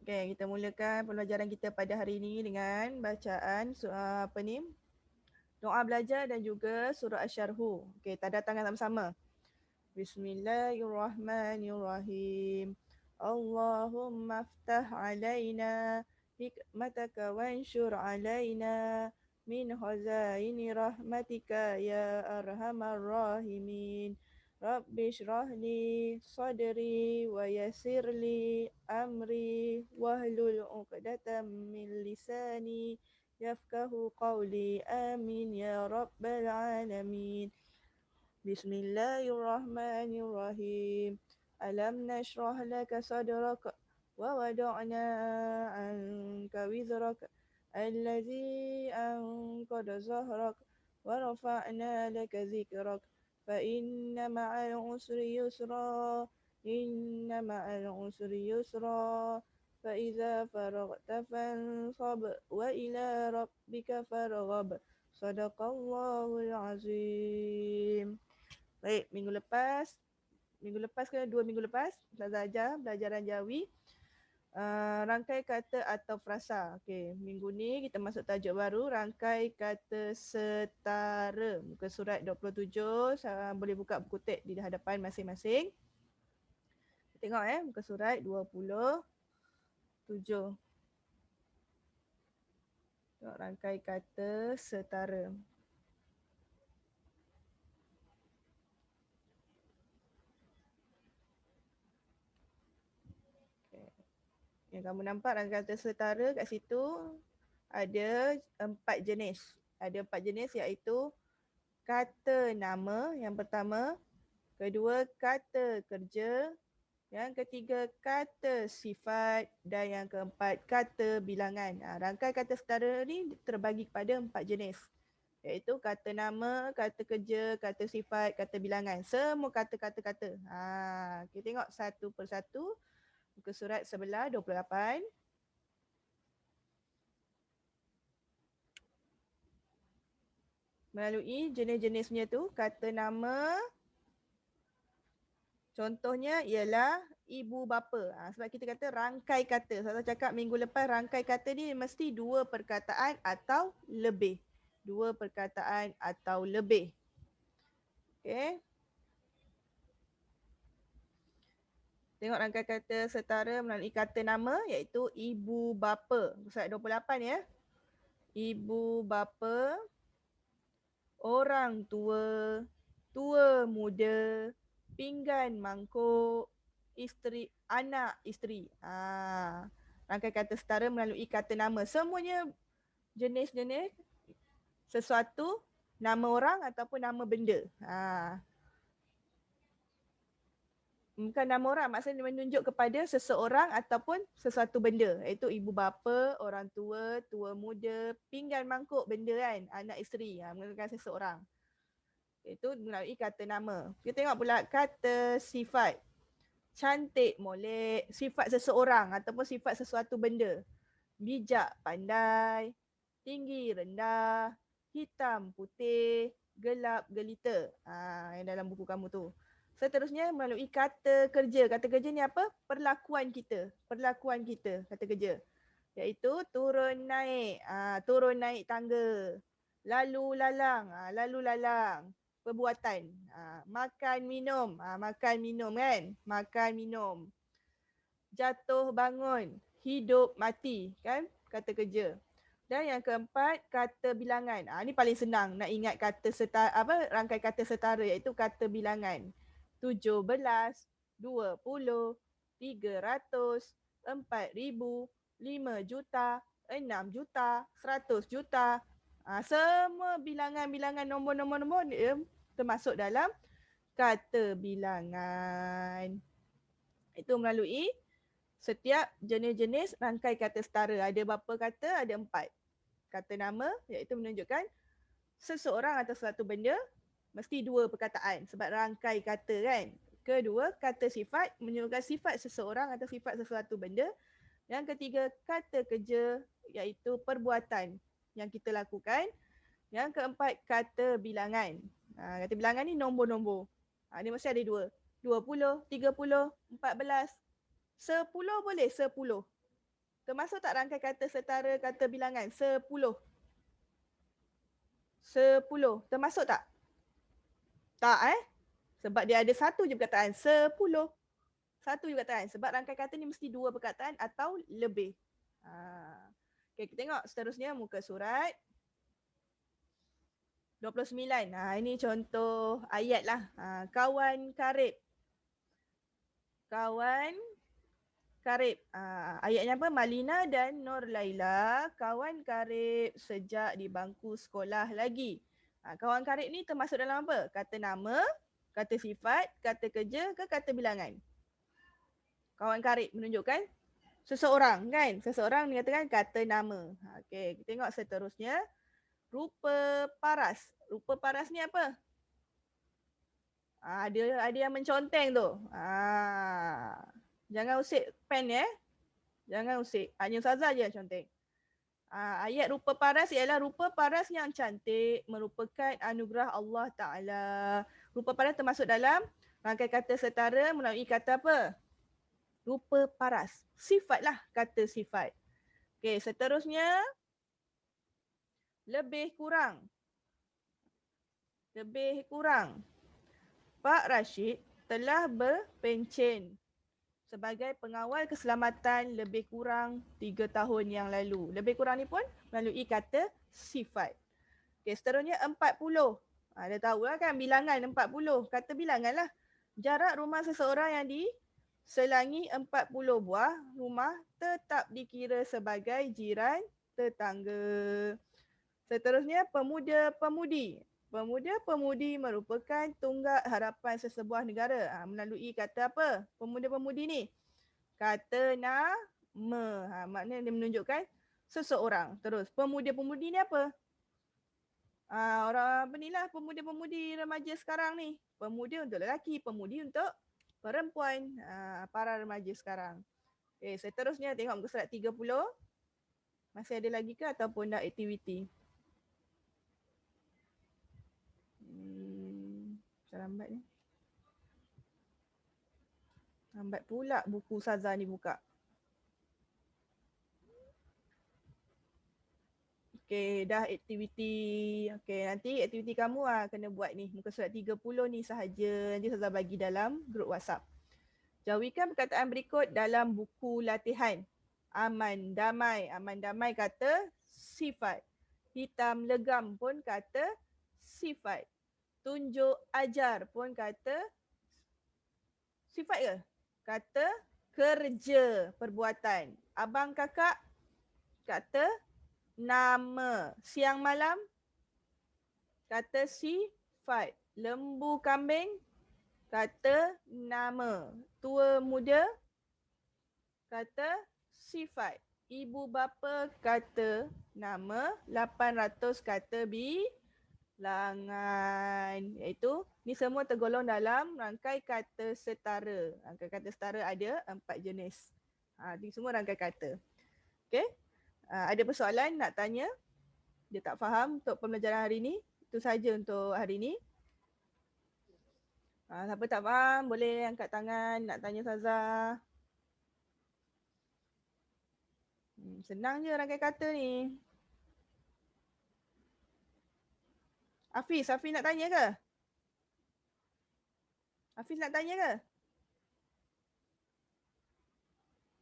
Okay, kita mulakan pembelajaran kita pada hari ini dengan bacaan doa belajar dan juga surah Asy-Syarhu. Okay, tanda tangan sama-sama. Bismillahirrahmanirrahim. Allahumma aftah alaina hikmataka wanshur alaina min khazaini rahmatika ya arhamar rahimin. Rabbi shrah li sadri wa yassir li amri wahlul 'uqdatam min lisani yafqahu qawli. Amin ya rabbal alamin. Bismillahirrahmanirrahim. Alam nashrah laka sadrak wa wada'na anka wizrak alladhi anqadha zahrak wa rafa'na laka zikrak fa inna ma'al usri yusra inna ma'al usri yusra fa idza faraghta fansab wa ila rabbika farghab. Sadaqallahul azim. Baik, minggu lepas ke 2 minggu lepas, Ustazah ajar pelajaran Jawi, rangkai kata atau frasa. Okey, minggu ni kita masuk tajuk baru, rangkai kata setara. Muka surat 27, boleh buka buku teks di hadapan masing-masing. Tengok muka surat 27. Tengok rangkai kata setara. Yang kamu nampak rangkaian kata setara kat situ ada 4 jenis. Ada 4 jenis iaitu kata nama yang pertama, kedua kata kerja, yang ketiga kata sifat dan yang keempat kata bilangan. Rangkai kata setara ni terbagi kepada 4 jenis. Iaitu kata nama, kata kerja, kata sifat, kata bilangan. Semua kata-kata-kata. Kita tengok satu persatu. Muka surat sebelah 28. Melalui jenis-jenisnya tu, kata nama, contohnya ialah ibu bapa. Sebab kita kata rangkai kata. Saya cakap minggu lepas rangkai kata ni mesti 2 perkataan atau lebih. 2 perkataan atau lebih. Okey. Tengok rangkai kata setara melalui kata nama iaitu ibu bapa. Surat 28 ya. Ibu bapa, orang tua, tua muda, pinggan mangkuk, isteri, anak isteri. Rangkai kata setara melalui kata nama. Semuanya jenis-jenis sesuatu, nama orang ataupun nama benda. Bukan nama orang, maksudnya menunjuk kepada seseorang ataupun sesuatu benda. Iaitu ibu bapa, orang tua, tua muda, pinggan mangkuk benda kan, anak isteri. Menunjukkan seseorang. Itu melalui kata nama. Kita tengok pula kata sifat. Cantik, molek, sifat seseorang ataupun sifat sesuatu benda. Bijak, pandai, tinggi, rendah, hitam, putih, gelap, gelita. Yang dalam buku kamu tu. Seterusnya melalui kata kerja. Kata kerja ni apa? Perlakuan kita. Perlakuan kita, kata kerja. Iaitu turun naik. Turun naik tangga. Lalu lalang. Lalu lalang. Perbuatan. Makan minum. Makan minum kan? Makan minum. Jatuh bangun. Hidup mati. Kan? Kata kerja. Dan yang keempat, kata bilangan. Ni paling senang nak ingat kata setara, rangkai kata setara iaitu kata bilangan. 17, 20, 300, 4,000, 5 juta, 6 juta, 100 juta. Semua bilangan-bilangan nombor-nombor termasuk dalam kata bilangan. Itu melalui setiap jenis-jenis rangkai kata setara. Ada berapa kata? Ada 4. Kata nama iaitu menunjukkan seseorang atau sesuatu benda, mesti 2 perkataan sebab rangkai kata kan. Kedua, kata sifat menunjukkan sifat seseorang atau sifat sesuatu benda. Yang ketiga, kata kerja iaitu perbuatan yang kita lakukan. Yang keempat, kata bilangan. Kata bilangan ni nombor-nombor. Ni mesti ada 2. 20, 30, 14, 10 boleh 10. Termasuk tak rangkai kata setara kata bilangan? 10. 10. Termasuk tak? Tak Sebab dia ada satu je perkataan. 10. Satu je perkataan. Sebab rangkai kata ni mesti 2 perkataan atau lebih. Okay, kita tengok seterusnya muka surat 29. Ini contoh ayat lah. Kawan karib. Kawan karib. Ayatnya apa? Malina dan Nur Laila kawan karib sejak di bangku sekolah lagi. Kawan karib ni termasuk dalam apa? Kata nama, kata sifat, kata kerja ke kata bilangan? Kawan karib menunjukkan seseorang kan? Seseorang dikatakan kata nama. Okey, kita tengok seterusnya. Rupa paras. Rupa paras ni apa? Ada yang menconteng tu. Jangan usik pen Jangan usik. Hanya Ustazah je yang conteng. Ayat rupa paras ialah rupa paras yang cantik merupakan anugerah Allah Ta'ala. Rupa paras termasuk dalam rangkai kata setara melalui kata apa? Rupa paras. Sifat lah kata sifat. Okey, seterusnya. Lebih kurang. Lebih kurang. Pak Rashid telah berpencen sebagai pengawal keselamatan lebih kurang 3 tahun yang lalu. Lebih kurang ni pun melalui kata sifat. Okey, seterusnya 40. Dah tahu lah kan bilangan 40. Kata bilangan lah. Jarak rumah seseorang yang diselangi 40 buah rumah tetap dikira sebagai jiran tetangga. Seterusnya pemuda-pemudi. Pemuda-pemudi merupakan tunggak harapan sesebuah negara. Melalui kata apa? Pemuda-pemudi ni. Kata nama. Maknanya dia menunjukkan seseorang. Terus pemuda-pemudi ni apa? Orang apa ni lah pemuda-pemudi remaja sekarang ni. Pemuda untuk lelaki, pemudi untuk perempuan. Para remaja sekarang. Okay, seterusnya tengok muka surat 30. Masih ada lagi ke ataupun dah aktiviti? Lambat ni. Lambat pula buku Ustazah ni buka. Okey, dah aktiviti. Okey, nanti aktiviti kamu kena buat ni. Muka surat 30 ni sahaja. Nanti Ustazah bagi dalam grup WhatsApp. Jauhikan perkataan berikut dalam buku latihan. Aman, damai. Aman, damai kata sifat. Hitam, legam pun kata sifat. Tunjuk, ajar pun kata sifat ke? Kata kerja, perbuatan. Abang, kakak, kata nama. Siang, malam, kata sifat. Lembu, kambing, kata nama. Tua, muda, kata sifat. Ibu bapa kata nama. 800 kata bilangan. Iaitu ni semua tergolong dalam rangkai kata setara. Rangkai kata setara ada 4 jenis. Ini semua rangkai kata. Okey. Ada persoalan nak tanya? Dia tak faham untuk pembelajaran hari ni? Itu saja untuk hari ni. Siapa tak faham boleh angkat tangan nak tanya Ustazah. Senang je rangkai kata ni. Hafiz nak tanya ke? Hafiz nak tanya ke?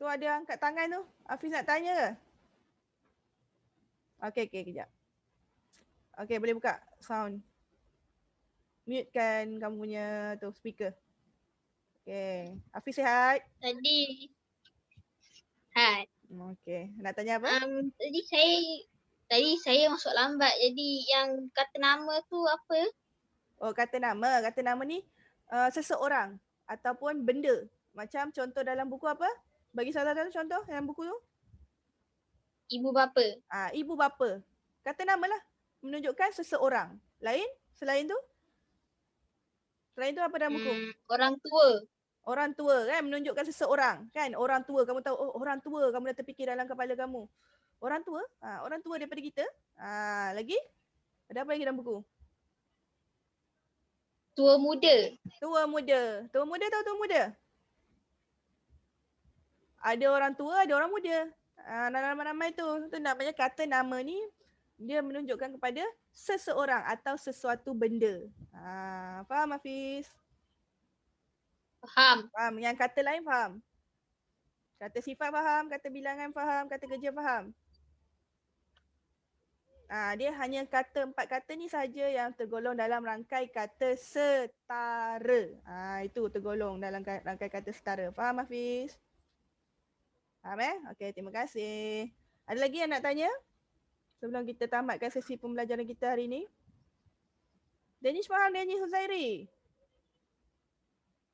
Tu ada angkat tangan tu. Hafiz nak tanya ke? Okey, kejap. Okey, boleh buka sound. Mutekan kamu punya tu speaker. Okey. Hafiz sihat? Tadi sihat. Okey. Nak tanya apa? Tadi saya masuk lambat. Jadi yang kata nama tu apa? Oh, kata nama. Kata nama ni seseorang ataupun benda. Macam contoh dalam buku apa? Bagi salah satu contoh dalam buku tu. Ibu bapa. Ibu bapa. Kata nama lah. Menunjukkan seseorang. Selain tu? Selain tu apa dalam buku? Orang tua. Orang tua kan menunjukkan seseorang kan. Orang tua kamu tahu orang tua kamu dah terfikir dalam kepala kamu. Orang tua? Orang tua daripada kita. Lagi? Ada apa lagi dalam buku? Tua muda. Tua muda. Tua muda tahu tua muda? Ada orang tua, ada orang muda. Nama-nama tu namanya kata nama ni dia menunjukkan kepada seseorang atau sesuatu benda. Faham Hafiz? Faham. Faham. Yang kata lain faham? Kata sifat faham, kata bilangan faham, kata kerja faham? Dia hanya kata 4 kata ni saja yang tergolong dalam rangkai kata setara. Itu tergolong dalam rangkai kata setara. Faham Hafiz? Faham Okey, terima kasih. Ada lagi yang nak tanya? Sebelum kita tamatkan sesi pembelajaran kita hari ini. Danish faham Danish Huzairi?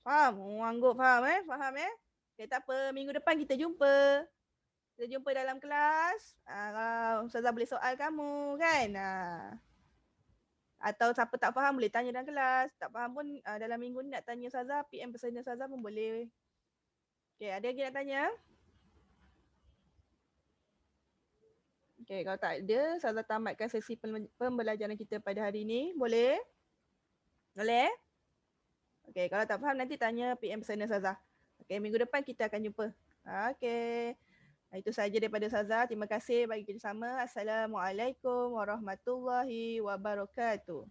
Faham? Anggap faham Faham Okay, tak apa. Minggu depan kita jumpa. Kita jumpa dalam kelas. Kalau Ustazah boleh soal kamu kan. Atau siapa tak faham boleh tanya dalam kelas. Tak faham pun dalam minggu ni nak tanya Ustazah, PM pesan Ustazah pun boleh. Okay, ada lagi nak tanya? Okay, kalau tak ada, Ustazah tamatkan sesi pembelajaran kita pada hari ini. Boleh? Boleh? Okay, kalau tak faham nanti tanya PM pesan Ustazah. Okay, minggu depan kita akan jumpa. Okay. Itu sahaja daripada Ustazah. Terima kasih bagi kerjasama. Assalamualaikum warahmatullahi wabarakatuh.